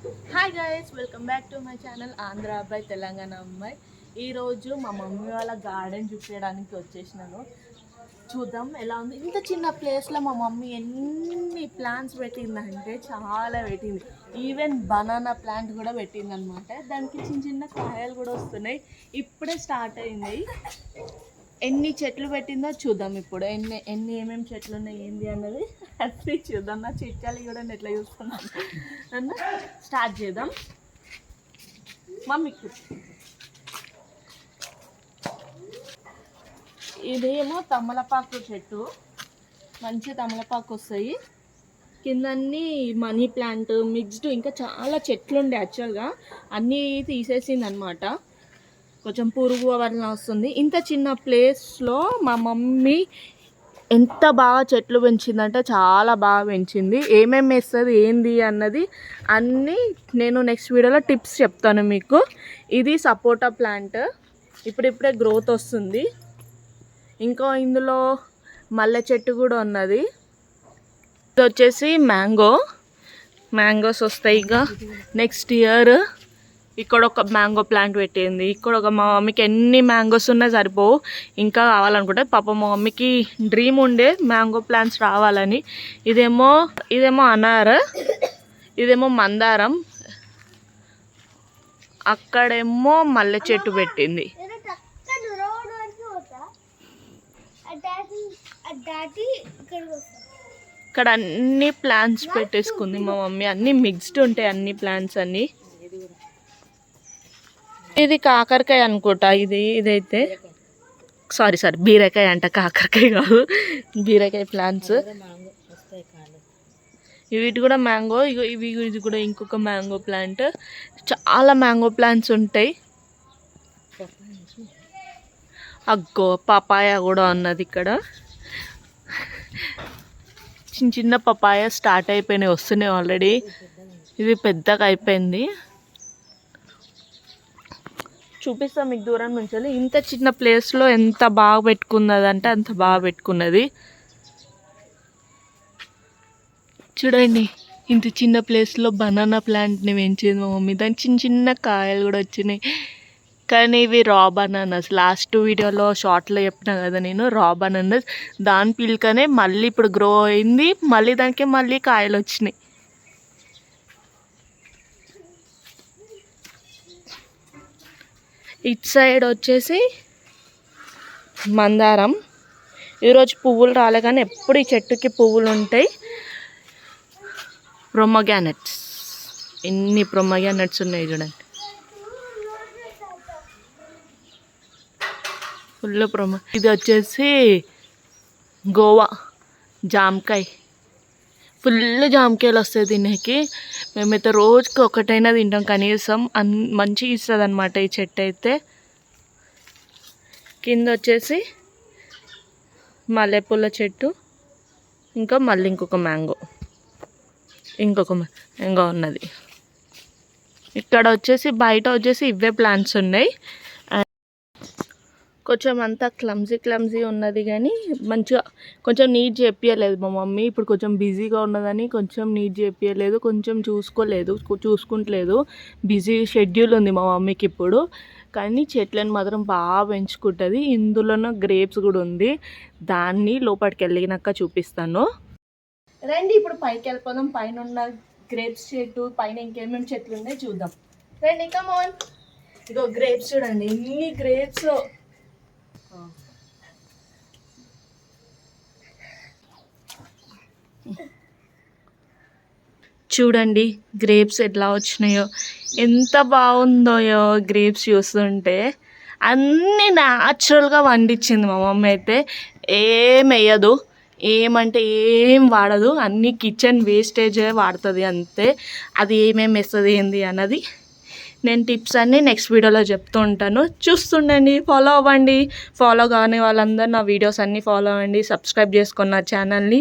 Hi guys, welcome back to my channel Andhra అబ్బాయి తెలంగాణ అమ్మాయి. ఈరోజు మా మమ్మీ వాళ్ళ గార్డెన్ చూపించడానికి వచ్చేసినాను. చూద్దాం ఎలా ఉంది. ఇంత చిన్న ప్లేస్లో మా మమ్మీ ఎన్ని ప్లాంట్స్ పెట్టిందంటే చాలా పెట్టింది. ఈవెన్ బనానా ప్లాంట్ కూడా పెట్టింది అనమాట. దానికి చిన్న చిన్న కాయలు కూడా వస్తున్నాయి. ఇప్పుడే స్టార్ట్ అయింది. ఎన్ని చెట్లు పెట్టిందో చూద్దాం. ఇప్పుడు ఏమేమి చెట్లు ఉన్నాయి ఏంది అన్నది అది చూద్దాం. నా చిట్కాలు కూడా ఎట్లా చూస్తున్నాను అన్న స్టార్ట్ చేద్దాం. మమ్మీకి ఇదేమో తమలపాకు చెట్టు, మంచి తమలపాకు వస్తాయి. కిందన్నీ మనీ ప్లాంట్ మిక్స్డ్, ఇంకా చాలా చెట్లు ఉండే. యాక్చువల్గా అన్నీ తీసేసింది అనమాట. కొంచెం పురుగు వలన వస్తుంది. ఇంత చిన్న ప్లేస్లో మా మమ్మీ ఎంత బాగా చెట్లు పెంచిందంటే చాలా బాగా పెంచింది. ఏమేమి వేస్తుంది ఏంది అన్నది అన్నీ నేను నెక్స్ట్ వీడియోలో టిప్స్ చెప్తాను మీకు. ఇది సపోటా ప్లాంట్, ఇప్పుడిప్పుడే గ్రోత్ వస్తుంది. ఇంకా ఇందులో మల్లె చెట్టు కూడా ఉన్నది. ఇది వచ్చేసి మ్యాంగోస్ వస్తాయి. ఇక నెక్స్ట్ ఇయర్ ఇక్కడ ఒక మ్యాంగో ప్లాంట్ పెట్టింది. ఇక్కడ ఒక మా మమ్మీకి ఎన్ని మ్యాంగోస్ ఉన్నా సరిపోవు, ఇంకా కావాలనుకుంటే. పాప మా మమ్మీకి డ్రీమ్ ఉండే మ్యాంగో ప్లాంట్స్ రావాలని. ఇదేమో అనార్, ఇదేమో మందారం, అక్కడేమో మల్లె చెట్టు పెట్టింది. ఇక్కడ అన్ని ప్లాంట్స్ పెట్టేసుకుంది మా మమ్మీ. అన్నీ మిక్స్డ్ ఉంటాయి అన్ని ప్లాంట్స్ అన్నీ. ఇది కాకరకాయ అనుకుంటా. ఇదైతే సారీ బీరకాయ అంట, కాకరకాయ కాదు, బీరకాయ ప్లాంట్స్. వీటి కూడా మ్యాంగో. ఇది కూడా ఇంకొక మ్యాంగో ప్లాంట్. చాలా మ్యాంగో ప్లాంట్స్ ఉంటాయి. అగ్గో పపాయ కూడా ఉన్నది ఇక్కడ. చిన్న చిన్న పపాయ స్టార్ట్ అయిపోయినాయి, వస్తున్నాయి ఆల్రెడీ. ఇది పెద్దగా అయిపోయింది. చూపిస్తాం మీకు దూరం నుంచి. ఇంత చిన్న ప్లేస్లో ఎంత బాగా పెట్టుకున్నదంటే అంత బాగా పెట్టుకున్నది. చూడండి, ఇంత చిన్న ప్లేస్లో బనానా ప్లాంట్ని పెంచింది మా మమ్మీ. దాని చిన్న చిన్న కాయలు కూడా వచ్చినాయి. కానీ ఇవి రా బనానాస్. లాస్ట్ వీడియోలో షార్ట్లో చెప్పినా కదా నేను, రా బనానాస్. దాని పిల్కనే మళ్ళీ ఇప్పుడు గ్రో అయింది. మళ్ళీ దానికి మళ్ళీ కాయలు వచ్చినాయి. ఇట్ సైడ్ వచ్చేసి మందారం. ఈరోజు పువ్వులు రాలే కానీ ఎప్పుడు ఈ చెట్టుకి పువ్వులు ఉంటాయి. ప్రొమోగ్రానైట్స్, ఎన్ని ప్రొమోగ్రానైట్స్ ఉన్నాయి చూడండి. ఫుల్ ఇది వచ్చేసి గోవా జామకాయ. ఫుల్ జామకాయలు వస్తాయి దీనికి. మేమైతే రోజుకి ఒకటైనా తింటాం కనీసం. మంచిగా ఇస్తుంది అనమాట ఈ చెట్టు అయితే. కింద వచ్చేసి మల్లెపూల చెట్టు, ఇంకా మళ్ళీ ఇంకొక మ్యాంగో ఉన్నది. ఇక్కడ వచ్చేసి బయట వచ్చేసి ఇవే ప్లాంట్స్ ఉన్నాయి. కొంచెం అంతా క్లమ్జీ ఉన్నది కానీ మంచిగా కొంచెం నీట్ చేపియలేదు మా మమ్మీ. ఇప్పుడు కొంచెం బిజీగా ఉన్నదని కొంచెం నీట్ చేపియలేదు, కొంచెం చూసుకుంటలేదు. బిజీ షెడ్యూల్ ఉంది మా మమ్మీకి ఇప్పుడు. కానీ చెట్లను మాత్రం బాగా పెంచుకుంటుంది. ఇందులోనూ గ్రేప్స్ కూడా ఉంది. దాన్ని లోపలికి వెళ్ళినాక చూపిస్తాను. రండి, ఇప్పుడు పైకి వెళ్ళిపోదాం. పైన ఉన్న గ్రేప్స్ చెట్టు పైన ఇంకేమేమి చెట్లు ఉన్నాయి చూద్దాం. రండి, కమ్ ఆన్. ఇగో గ్రేప్స్ చూడండి, ఎన్ని గ్రేప్స్. చూడండి గ్రేప్స్ ఎట్లా వచ్చినాయో, ఎంత బాగుందో గ్రేప్స్ చూస్తుంటే. అన్నీ న్యాచురల్గా పండించింది మా మమ్మీ అయితే. ఏం వేయదు, ఏమంటే ఏం వాడదు. అన్నీ కిచెన్ వేస్టేజే వాడుతుంది అంతే. అది ఏమేమి వేస్తుంది ఏంది అన్నది నేను టిప్స్ అన్నీ నెక్స్ట్ వీడియోలో చెప్తూ ఉంటాను. చూస్తుండండి, ఫాలో అవ్వండి. ఫాలో కాని వాళ్ళందరూ నా వీడియోస్ అన్నీ ఫాలో అవ్వండి. సబ్స్క్రైబ్ చేసుకున్న నా ఛానల్ని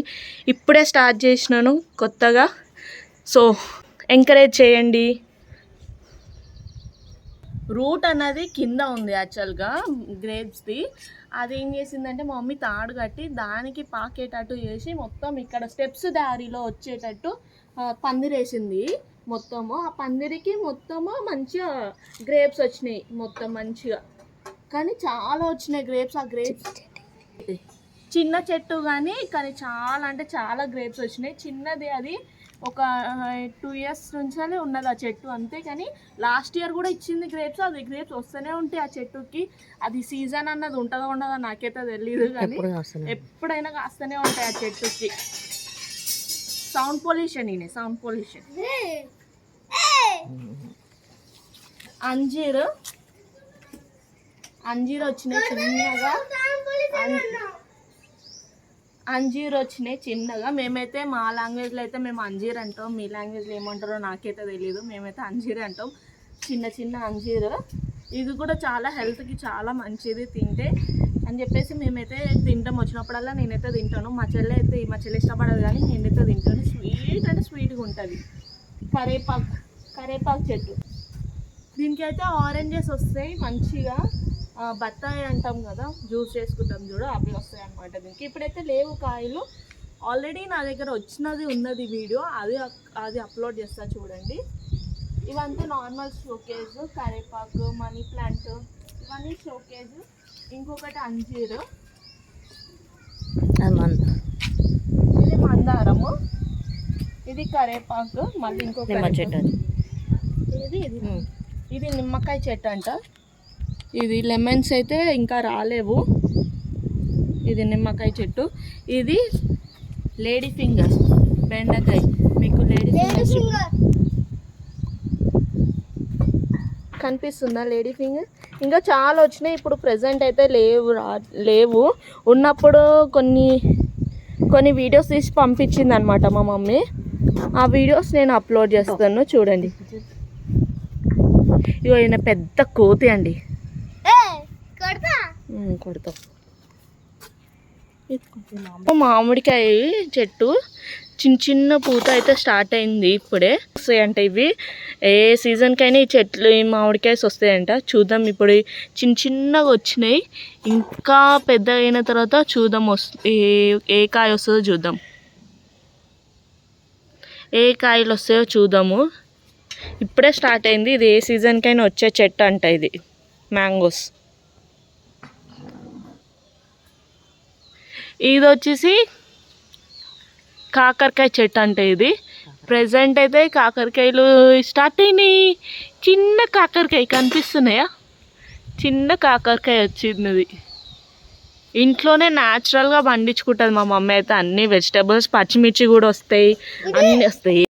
ఇప్పుడే స్టార్ట్ చేసినాను కొత్తగా. సో ఎంకరేజ్ చేయండి. రూట్ అన్నది కింద ఉంది యాక్చువల్గా గ్రేప్స్ది. అది ఏం చేసిందంటే మా మమ్మీ తాడు కట్టి దానికి పాకేటట్టు చేసి మొత్తం ఇక్కడ స్టెప్స్ దారిలో వచ్చేటట్టు పందిరేసింది. మొత్తము. ఆ పందిరికి మొత్తము మంచిగా గ్రేప్స్ వచ్చినాయి మొత్తం మంచిగా, కానీ చాలా వచ్చినాయి గ్రేప్స్. ఆ గ్రేప్స్ చిన్న చెట్టు కానీ చాలా అంటే చాలా గ్రేప్స్ వచ్చినాయి. చిన్నది అది, ఒక 2 years నుంచి ఉన్నది ఆ చెట్టు అంతే. కానీ లాస్ట్ ఇయర్ కూడా ఇచ్చింది గ్రేప్స్. అది గ్రేప్స్ వస్తూనే ఉంటాయి ఆ చెట్టుకి. అది సీజన్ అన్నది ఉంటుందో ఉండదో నాకైతే తెలియదు, కానీ ఎప్పుడైనా కాస్తూనే ఉంటాయి ఆ చెట్టుకి. Sound pollution sound pollution. అంజీర్ వచ్చినాయి చిన్నగా, అంజీర్ వచ్చినాయి చిన్నగా. మేమైతే మా లాంగ్వేజ్లో అయితే మేము అంజీర్ అంటాం, మీ లాంగ్వేజ్లో ఏమంటారో నాకైతే తెలియదు. మేమైతే అంజీర్ అంటాం, చిన్న చిన్న అంజీర్. ఇది కూడా చాలా హెల్త్కి చాలా మంచిది తింటే అని చెప్పేసి మేమైతే తింటాం. వచ్చినప్పుడల్లా నేనైతే తింటాను. మా చెల్లి ఇష్టపడదు, కానీ నేనైతే తింటాను. స్వీట్ అంటే స్వీట్గా ఉంటుంది. కరేపాకు చెట్టు, దీనికి అయితే ఆరెంజెస్ వస్తాయి మంచిగా. బత్తాయి అంటాం కదా, జ్యూస్ చేసుకుంటాం చూడు, అవి వస్తాయి అన్నమాట దీనికి. ఇప్పుడైతే లేవు కాయలు. ఆల్రెడీ నా దగ్గర ఉన్నది వీడియో, అది అప్లోడ్ చేస్తాను చూడండి. ఇవంతా నార్మల్ షోకేజ్. కరేపాకు, మనీ ప్లాంట్ ఇవన్నీ షోకేజ్. ఇంకొకటి అంజీరు, ఇది మందారము, ఇది కరేపాకు. మళ్ళీ ఇంకొక ఇది నిమ్మకాయ చెట్టు అంట. ఇది లెమన్స్ అయితే ఇంకా రాలేవు. ఇది నిమ్మకాయ చెట్టు. ఇది లేడీ ఫింగర్ బెండకాయ. మీకు లేడీ ఫింగర్ కనిపిస్తుందా? లేడీ ఫింగర్ ఇంకా చాలా వచ్చినాయి. ఇప్పుడు ప్రెజెంట్ అయితే లేవు. ఉన్నప్పుడు కొన్ని వీడియోస్ తీసి పంపించింది అనమాట మా మమ్మీ. ఆ వీడియోస్ నేను అప్లోడ్ చేస్తాను చూడండి. ఇగో ఈయన పెద్ద కోతి అండి, కొడతాం. మామిడికాయ చెట్టు చిన్న పూత అయితే స్టార్ట్ అయింది ఇప్పుడే. వస్తాయంట ఇవి ఏ సీజన్కైనా ఈ చెట్లు, ఈ మామిడికాయస్ వస్తాయంట. చూద్దాం. ఇప్పుడు చిన్నగా వచ్చినాయి, ఇంకా పెద్ద అయిన తర్వాత చూద్దాం ఏ కాయ వస్తుందో చూద్దాం. ఏ కాయలు వస్తాయో చూద్దాము. ఇప్పుడే స్టార్ట్ అయింది. ఇది ఏ సీజన్కైనా వచ్చే చెట్టు అంట. ఇది మ్యాంగోస్. ఇది వచ్చేసి కాకరకాయ చెట్టు అంటే ఇది. ప్రెజెంట్ అయితే కాకరకాయలు స్టార్ట్ అయినాయి. చిన్న కాకరకాయ కనిపిస్తున్నాయా? చిన్న కాకరకాయ వచ్చింది. ఇంట్లోనే న్యాచురల్గా పండించుకుంటుంది మా మమ్మీ అయితే. అన్ని వెజిటేబుల్స్, పచ్చిమిర్చి కూడా వస్తాయి, అన్నీ వస్తాయి.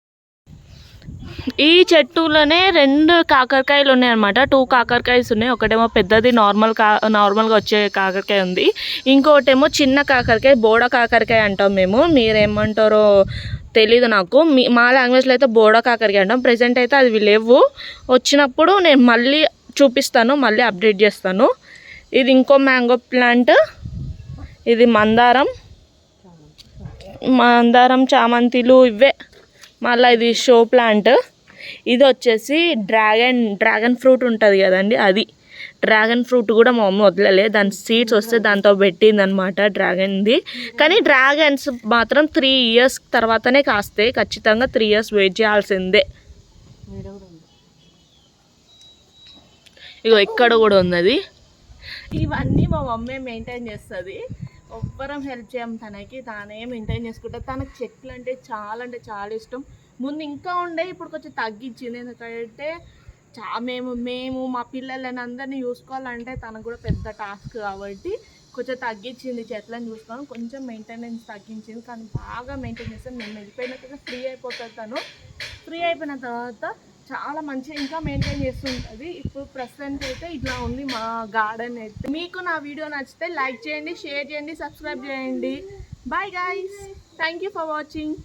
ఈ చెట్టులోనే 2 కాకరకాయలు ఉన్నాయి అనమాట. 2 కాకరకాయలు ఉన్నాయి. ఒకటేమో పెద్దది నార్మల్గా వచ్చే కాకరకాయ ఉంది. ఇంకోటేమో చిన్న కాకరకాయ, బోడ కాకరకాయ అంటాం మేము. మీరేమంటారో తెలీదు నాకు. మా లాంగ్వేజ్లో అయితే బోడ కాకరకాయ అంటాం. ప్రెజెంట్ అయితే అవి లేవు. వచ్చినప్పుడు నేను మళ్ళీ చూపిస్తాను, మళ్ళీ అప్డేట్ చేస్తాను. ఇది ఇంకో మ్యాంగో ప్లాంట్. ఇది మందారం, చామంతిలు ఇవే. మళ్ళీ ఇది షో ప్లాంట్. ఇది వచ్చేసి డ్రాగన్ ఫ్రూట్ ఉంటుంది కదండి, అది. డ్రాగన్ ఫ్రూట్ కూడా మా మమ్మీ వదలలే. దాని సీడ్స్ వస్తే దాంతో పెట్టింది అనమాట డ్రాగన్ది. కానీ డ్రాగన్స్ మాత్రం 3 years తర్వాతనే కాస్తాయి. ఖచ్చితంగా 3 years వెయిట్ చేయాల్సిందే. ఇగో ఇక్కడ కూడా ఉన్నది. ఇవన్నీ మా మమ్మీ మెయింటైన్ చేస్తుంది. ఒవ్వరం హెల్ప్ చేయం తనకి, తానే మెయింటైన్ చేసుకుంటుంది. తనకు చెట్లు అంటే చాలా ఇష్టం. ముందు ఇంకా ఉండే, ఇప్పుడు కొంచెం తగ్గించింది. ఎందుకంటే మేము మా పిల్లలని అందరినీ చూసుకోవాలంటే తనకు కూడా పెద్ద టాస్క్ కాబట్టి కొంచెం తగ్గించింది. చెట్లను చూసుకోవడం కొంచెం మెయింటెనెన్స్ తగ్గించింది. కానీ బాగా మెయింటైన్ చేస్తాను. నేను వెళ్ళిపోయిన తర్వాత ఫ్రీ అయిపోతుంది. తను ఫ్రీ అయిపోయిన తర్వాత చాలా మంచిగా ఇంకా మెయింటైన్ చేస్తుంటుంది. ఇప్పుడు ప్రస్తుతానికి అయితే ఇట్లా ఉంది మా గార్డెన్ అయితే. మీకు నా వీడియో నచ్చితే లైక్ చేయండి, షేర్ చేయండి, సబ్స్క్రైబ్ చేయండి. Bye guys, thank you for watching.